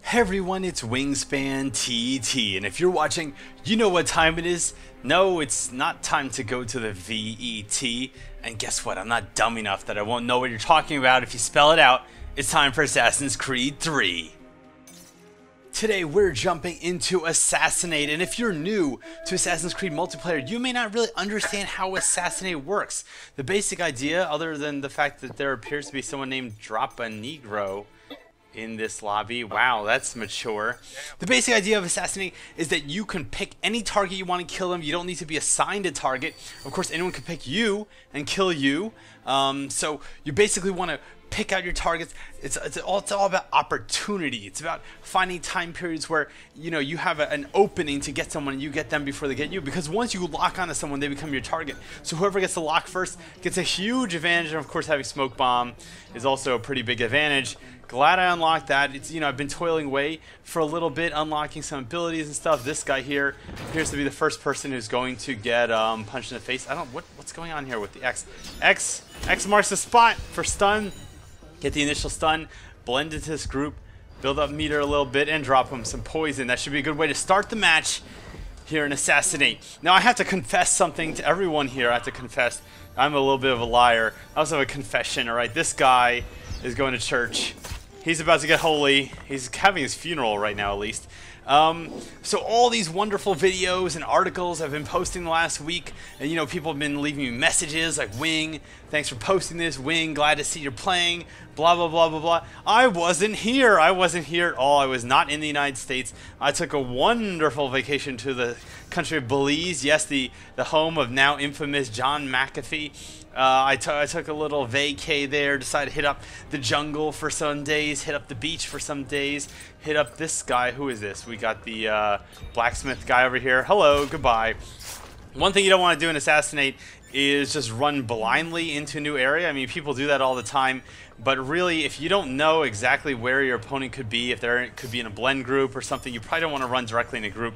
Hey everyone, it's Wingspan TT, and if you're watching, you know what time it is. No, it's not time to go to the VET, and guess what? I'm not dumb enough that I won't know what you're talking about if you spell it out. It's time for Assassin's Creed 3. Today we're jumping into Assassinate, and if you're new to Assassin's Creed multiplayer, you may not really understand how Assassinate works. The basic idea, other than the fact that there appears to be someone named Drop a Negro in this lobby. Wow, that's mature. The basic idea of Assassinate is that you can pick any target you want to kill him. You don't need to be assigned a target. Of course, anyone can pick you and kill you. So you basically want to pick out your targets. It's all about opportunity. It's about finding time periods where you have an opening to get someone and you get them before they get you, because once you lock onto someone, they become your target. So whoever gets the lock first gets a huge advantage, and of course having smoke bomb is also a pretty big advantage. Glad I unlocked that. It's I've been toiling away for a little bit, unlocking some abilities and stuff. This guy here appears to be the first person who's going to get punched in the face. What's going on here with the X? X marks the spot for stun. Get the initial stun, blend into this group, build up meter a little bit, and drop him some poison. That should be a good way to start the match here in Assassinate. Now I have to confess something to everyone here. I have to confess I'm a little bit of a liar. I also have a confession. Alright, this guy is going to church. He's about to get holy. He's having his funeral right now, at least. So all these wonderful videos and articles I've been posting the last week, and people have been leaving me messages like, Wing, thanks for posting this. Wing, glad to see you're playing. Blah blah blah blah blah. I wasn't here. I wasn't here at all. I was not in the United States. I took a wonderful vacation to the country of Belize. Yes, the home of now infamous John McAfee. I took a little vacay there, decided to hit up the jungle for some days, hit up the beach for some days, hit up this guy. Who is this? We got the blacksmith guy over here. Hello, goodbye. One thing you don't want to do in Assassinate is just run blindly into a new area. I mean, people do that all the time, but really, if you don't know exactly where your opponent could be, if they could be in a blend group or something, you probably don't want to run directly in a group.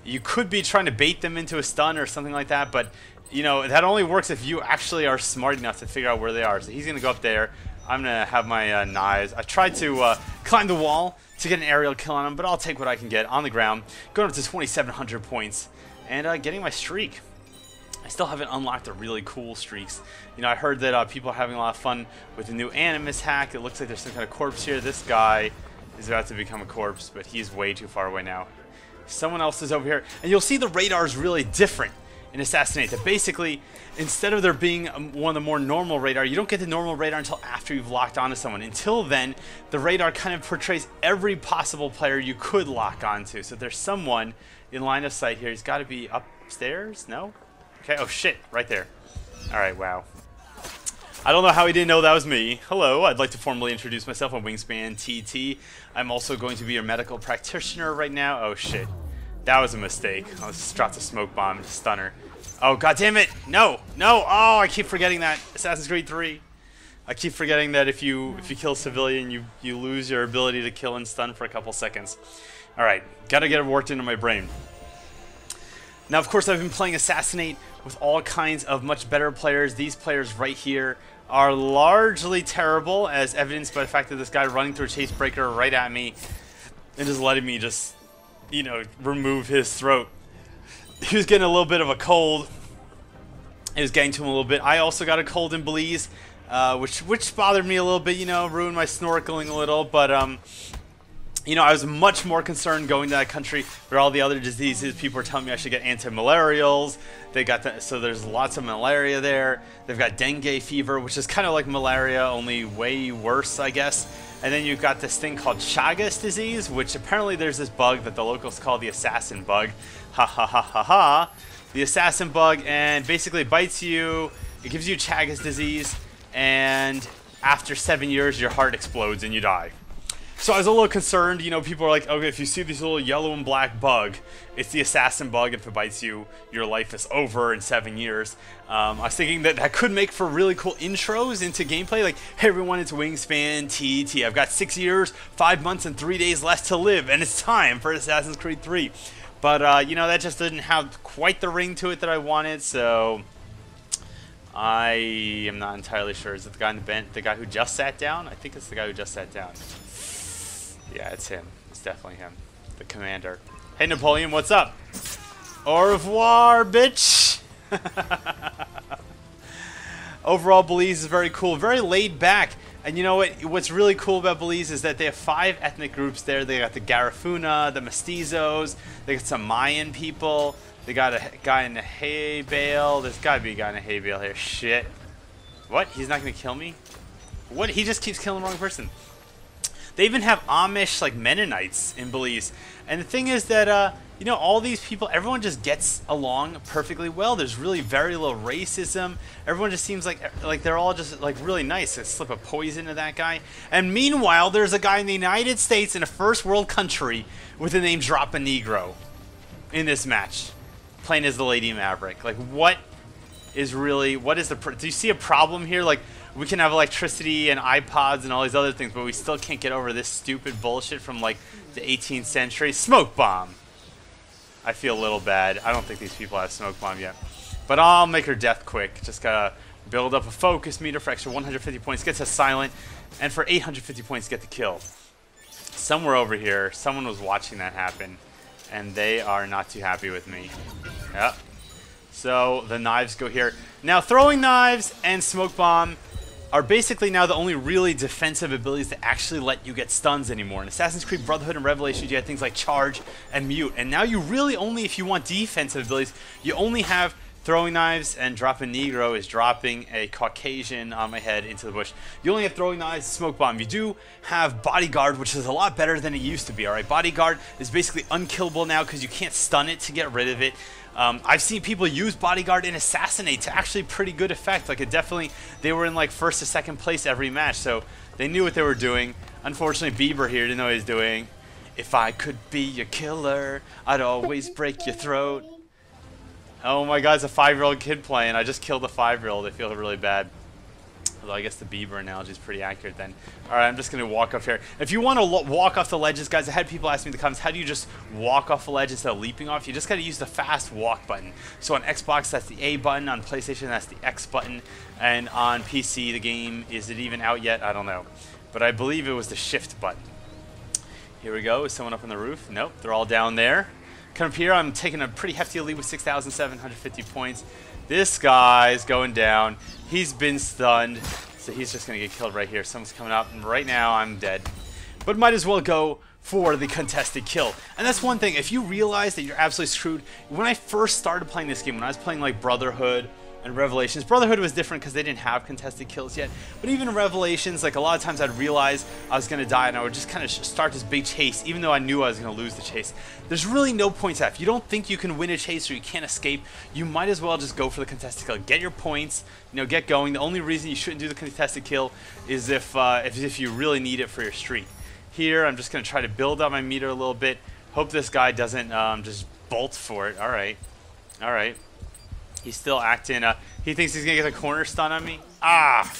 You could be trying to bait them into a stun or something like that, but that only works if you actually are smart enough to figure out where they are. So he's going to go up there. I'm going to have my knives. I tried to climb the wall to get an aerial kill on him, but I'll take what I can get on the ground. Going up to 2,700 points and getting my streak. I still haven't unlocked the really cool streaks. I heard that people are having a lot of fun with the new Animus hack. It looks like there's some kind of corpse here. This guy is about to become a corpse, but he's way too far away now. Someone else is over here. And you'll see the radar is really different in Assassinate. That basically, instead of there being one of the more normal radar, you don't get the normal radar until after you've locked onto someone. Until then, the radar kind of portrays every possible player you could lock onto. So there's someone in line of sight here. He's got to be upstairs? No? Okay, oh shit, right there. Alright, wow. I don't know how he didn't know that was me. Hello, I'd like to formally introduce myself. I'm Wingspan TT. I'm also going to be your medical practitioner right now. Oh shit. That was a mistake. I was dropped a smoke bomb, stunner. Oh god damn it! No! No! Oh, I keep forgetting that. Assassin's Creed 3. I keep forgetting that if you kill a civilian, you lose your ability to kill and stun for a couple seconds. Alright, gotta get it worked into my brain. Now, of course, I've been playing Assassinate with all kinds of much better players. These players right here are largely terrible, as evidenced by the fact that this guy running through a chase breaker right at me and just letting me just, remove his throat. He was getting a little bit of a cold. It was getting to him a little bit. I also got a cold in Belize, which bothered me a little bit, ruined my snorkeling a little, but I was much more concerned going to that country where all the other diseases. People were telling me I should get anti-malarials. So there's lots of malaria there. They've got dengue fever, which is kind of like malaria, only way worse, I guess. And then you've got this thing called Chagas disease, which apparently there's this bug that the locals call the assassin bug. Ha ha ha ha ha. The assassin bug, and basically it bites you. It gives you Chagas disease, and after 7 years, your heart explodes and you die. So I was a little concerned, people are like, okay, if you see this little yellow and black bug, it's the assassin bug. If it bites you, your life is over in 7 years. I was thinking that could make for really cool intros into gameplay. Like, hey everyone, it's Wingspan TT. I've got 6 years, 5 months, and 3 days left to live, and it's time for Assassin's Creed 3. But, that just didn't have quite the ring to it that I wanted, so I am not entirely sure. Is it the guy in the bench, the guy who just sat down? I think it's the guy who just sat down. Yeah, it's him. It's definitely him. The commander. Hey, Napoleon, what's up? Au revoir, bitch! Overall, Belize is very cool. Very laid back. And you know what? What's really cool about Belize is that they have 5 ethnic groups there. They got the Garifuna, the Mestizos. They got some Mayan people. They got a guy in a hay bale. There's got to be a guy in a hay bale here. Shit. What? He's not going to kill me? What? He just keeps killing the wrong person. They even have Amish, like, Mennonites in Belize. And the thing is that, you know, all these people, everyone just gets along perfectly well. There's really very little racism. Everyone just seems like they're all just, like, really nice. They slip a poison to that guy. And meanwhile, there's a guy in the United States in a first world country with the name Drop a Negro in this match, playing as the Lady Maverick. Like, what is the, do you see a problem here? Like, we can have electricity and iPods and all these other things, but we still can't get over this stupid bullshit from, like, the 18th century. Smoke bomb. I feel a little bad. I don't think these people have smoke bomb yet. But I'll make her death quick. Just gotta build up a focus meter for extra 150 points. Get to silent. And for 850 points, get the kill. Somewhere over here, someone was watching that happen. And they are not too happy with me. Yep. So the knives go here. Now, throwing knives and smoke bomb are basically now the only really defensive abilities that actually let you get stuns anymore. In Assassin's Creed Brotherhood and Revelations, you had things like charge and mute. And now you really only, if you want defensive abilities, you only have throwing knives, and Drop a Negro is dropping a Caucasian on my head into the bush. You only have throwing knives and smoke bomb. You do have Bodyguard, which is a lot better than it used to be, alright? Bodyguard is basically unkillable now because you can't stun it to get rid of it. I've seen people use Bodyguard and Assassinate to actually pretty good effect. Like, it definitely, they were in like 1st to 2nd place every match, so they knew what they were doing. Unfortunately, Bieber here didn't know what he was doing. If I could be your killer, I'd always break your throat. Oh my god, it's a 5-year-old kid playing. I just killed a 5-year-old. I feel really bad. Although I guess the Bieber analogy is pretty accurate then. Alright, I'm just going to walk up here. If you want to walk off the ledges, guys, I had people ask me in the comments, how do you just walk off the ledge instead of leaping off? You just got to use the fast walk button. So on Xbox, that's the A button. On PlayStation, that's the X button. And on PC, the game, is it even out yet? I don't know. But I believe it was the shift button. Here we go. Is someone up on the roof? Nope, they're all down there. Come up here, I'm taking a pretty hefty lead with 6,750 points. This guy's going down. He's been stunned, so he's just going to get killed right here. Someone's coming up, and right now I'm dead. But might as well go for the contested kill. And that's one thing. If you realize that you're absolutely screwed, when I first started playing this game, when I was playing like Brotherhood and Revelations, Brotherhood was different because they didn't have contested kills yet. But even in Revelations, like a lot of times I'd realize I was going to die and I would just kind of start this big chase, even though I knew I was going to lose the chase. There's really no points left. If you don't think you can win a chase or you can't escape, you might as well just go for the contested kill. Get your points, you know, get going. The only reason you shouldn't do the contested kill is if you really need it for your streak. Here, I'm just going to try to build up my meter a little bit. Hope this guy doesn't just bolt for it. All right. All right. He's still acting. He thinks he's going to get a corner stun on me. Ah!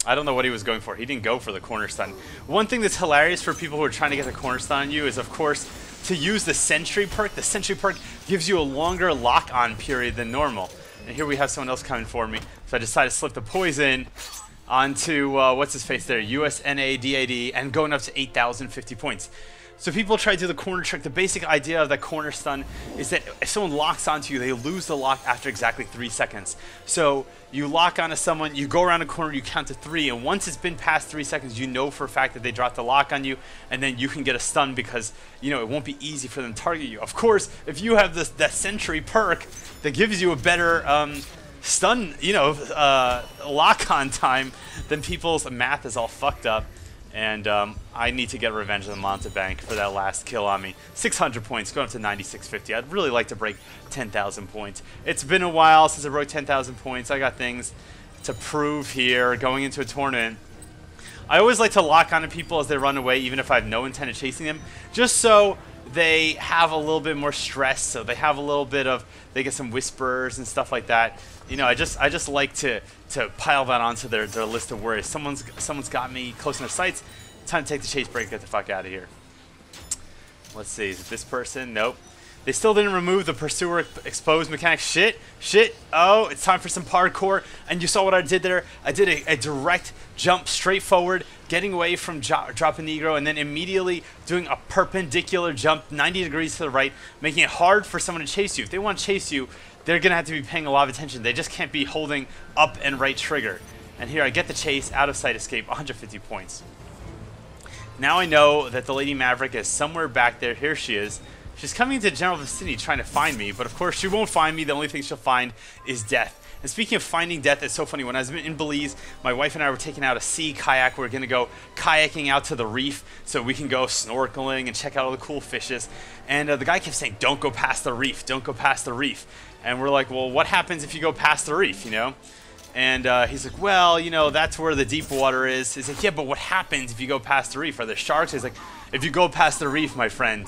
I don't know what he was going for. He didn't go for the corner stun. One thing that's hilarious for people who are trying to get the corner stun on you is, of course, to use the Sentry perk. The Sentry perk gives you a longer lock-on period than normal. And here we have someone else coming for me. So I decided to slip the poison onto, what's his face there? USNADAD, and going up to 8,050 points. So people try to do the corner trick. The basic idea of that corner stun is that if someone locks onto you, they lose the lock after exactly 3 seconds. So you lock onto someone, you go around a corner, you count to 3, and once it's been past 3 seconds, you know for a fact that they dropped the lock on you, and then you can get a stun because, you know, it won't be easy for them to target you. Of course, if you have that Sentry perk that gives you a better stun, you know, lock-on time, then people's math is all fucked up. And I need to get revenge on the Montebank for that last kill on me. 600 points, going up to 9,650. I'd really like to break 10,000 points. It's been a while since I broke 10,000 points. I got things to prove here going into a tournament. I always like to lock onto people as they run away, even if I have no intent of chasing them, just so they have a little bit more stress, so they have a little bit of, they get some whispers and stuff like that. You know, I just like to pile that onto their list of worries. Someone's got me close in their sights. Time to take the chase break, get the fuck out of here. Let's see, is it this person? Nope. They still didn't remove the pursuer exposed mechanic. Shit. Oh, it's time for some parkour. And you saw what I did there. I did a direct jump straight forward, getting away from dropping Negro, and then immediately doing a perpendicular jump 90 degrees to the right, making it hard for someone to chase you. If they want to chase you, they're going to have to be paying a lot of attention. They just can't be holding up and right trigger. And here I get the chase, out of sight escape, 150 points. Now I know that the Lady Maverick is somewhere back there. Here she is. She's coming into the general vicinity trying to find me, but of course she won't find me. The only thing she'll find is death. And speaking of finding death, it's so funny. When I was in Belize, my wife and I were taking out a sea kayak. We're going to go kayaking out to the reef so we can go snorkeling and check out all the cool fishes. And the guy kept saying, don't go past the reef, don't go past the reef. And we're like, well, what happens if you go past the reef, you know? And he's like, well, you know, that's where the deep water is. He's like, yeah, but what happens if you go past the reef? Are there sharks? He's like, if you go past the reef, my friend,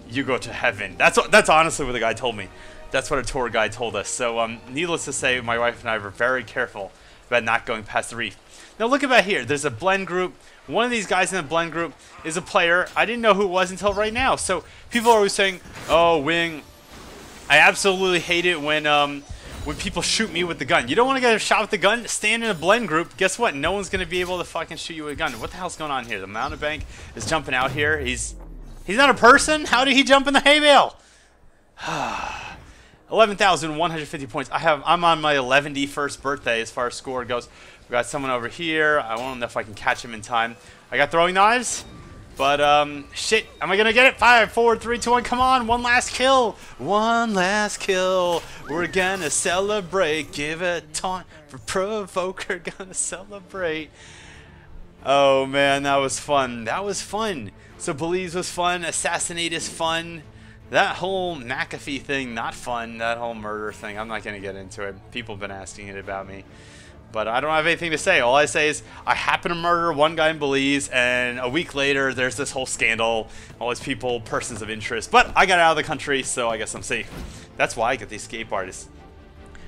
you go to heaven. That's honestly what the guy told me. That's what a tour guide told us. So needless to say, my wife and I were very careful about not going past the reef. Now look about here. There's a blend group. One of these guys in the blend group is a player. I didn't know who it was until right now. So people are always saying, oh, Wing, I absolutely hate it when people shoot me with the gun. You don't want to get shot with the gun? Stand in a blend group. Guess what? No one's going to be able to fucking shoot you with a gun. What the hell's going on here? The mountebank is jumping out here. He's not a person? How did he jump in the hay bale? 11,150 points. I'm on my 11th birthday as far as score goes. We got someone over here. I don't know if I can catch him in time. I got throwing knives. But, shit. Am I going to get it? 5, 4, 3, 2, 1. Come on. One last kill. One last kill. We're going to celebrate. Give a taunt for Provoker. Gonna celebrate. Oh, man. That was fun. That was fun. So Belize was fun. Assassinate is fun. That whole McAfee thing, not fun. That whole murder thing, I'm not going to get into it. People have been asking it about me. But I don't have anything to say. All I say is I happen to murder one guy in Belize, and a week later there's this whole scandal. All these people, persons of interest. But I got out of the country, so I guess I'm safe. That's why I get these escape artists.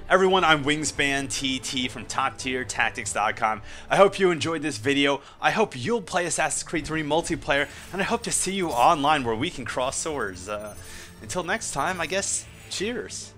Everyone, I'm Wingspan TT from TopTierTactics.com. I hope you enjoyed this video. I hope you'll play Assassin's Creed 3 multiplayer, and I hope to see you online where we can cross swords. Until next time, I guess, cheers.